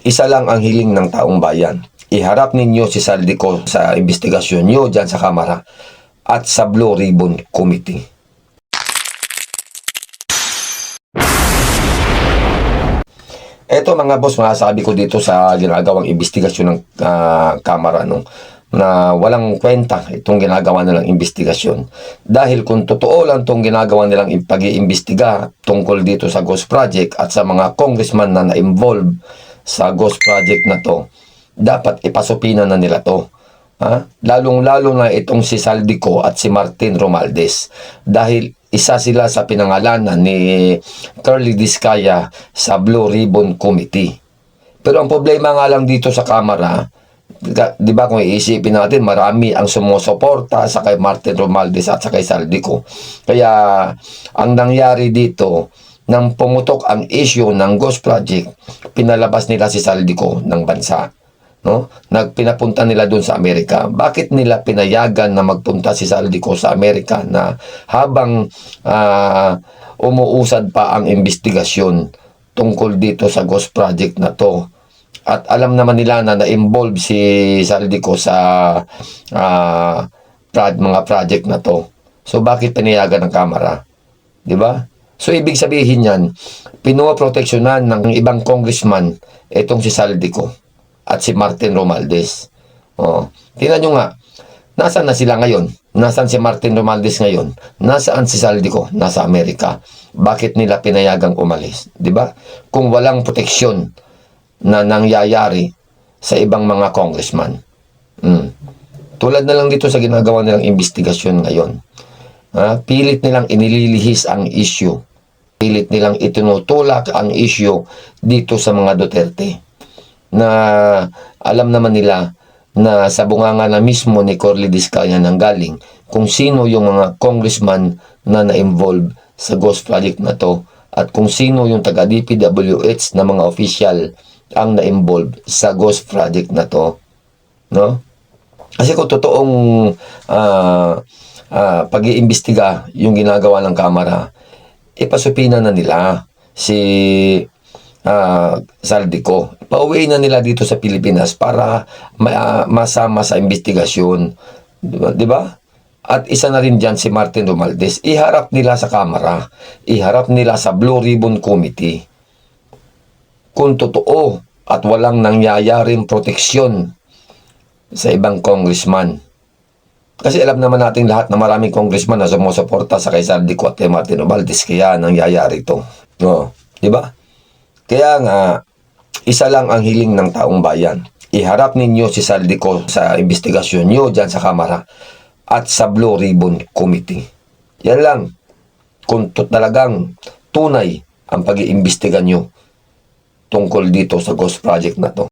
Isa lang ang hiling ng taong bayan. Iharap ninyo si Saldico sa investigasyon nyo dyan sa Kamara at sa Blue Ribbon Committee. Eto mga boss, masasabi ko dito sa ginagawang investigasyon ng Kamara na walang kwenta itong ginagawa nilang investigasyon. Dahil kung totoo lang itong ginagawa nilang pag-iimbestiga tungkol dito sa Ghost Project at sa mga congressman na na-involve sa Ghost Project na to, dapat ipasupina na nila to. Lalong-lalo na itong si Saldico at si Martin Romualdez. Dahil isa sila sa pinangalanan ni Curly Discaya sa Blue Ribbon Committee. Pero ang problema nga lang dito sa Kamara, di ba kung iisipin natin, marami ang sumusuporta sa kay Martin Romualdez at sa kay Saldico. Kaya ang nangyari dito, nang pumutok ang issue ng Ghost Project, pinalabas nila si Saldico ng bansa. Pinapunta nila doon sa Amerika. Bakit nila pinayagan na magpunta si Saldico sa Amerika na habang umuusad pa ang investigasyon tungkol dito sa Ghost Project na to? At alam naman nila na na-involve si Saldico sa mga project na to. So bakit pinayagan ng Kamara? Di ba? So ibig sabihin yan, pinuproteksyonan ng ibang congressman itong si Saldico at si Martin Romualdez. Tingnan nyo nga, nasaan na sila ngayon? Nasaan si Martin Romualdez ngayon? Nasaan si Saldico? Nasa Amerika. Bakit nila pinayagang umalis? Di ba? Kung walang proteksyon na nangyayari sa ibang mga congressman. Tulad na lang dito sa ginagawa nilang investigasyon ngayon. Pilit nilang inililihis ang issue. Pilit nilang itinutulak ang issue dito sa mga Duterte. Na alam naman nila na sa bunganga na mismo ni Curly Discaya nanggaling kung sino yung mga congressman na na-involve sa Ghost Project na to at kung sino yung taga-DPWH na mga official ang na-involve sa Ghost Project na to. No? Kasi kung totoong pag-iimbestiga yung ginagawa ng Kamara, ipasupina na nila si Saldico. Pauwi na nila dito sa Pilipinas para masama sa investigasyon. Di ba? At isa na rin dyan si Martin Romualdez. Iharap nila sa Kamara. Iharap nila sa Blue Ribbon Committee. Kung totoo at walang nangyayaring proteksyon sa ibang congressman. Kasi alam naman natin lahat na maraming congressman na sumusuporta sa kay Saldico at kay Martin Romualdez. Kaya nangyayari ito. Di ba? Kaya nga, isa lang ang hiling ng taong bayan. Iharap ninyo si Saldico sa investigasyon nyo dyan sa Kamara at sa Blue Ribbon Committee. Yan lang. Kung talagang tunay ang pag-iimbestiga nyo tungkol dito sa Ghost Project na to.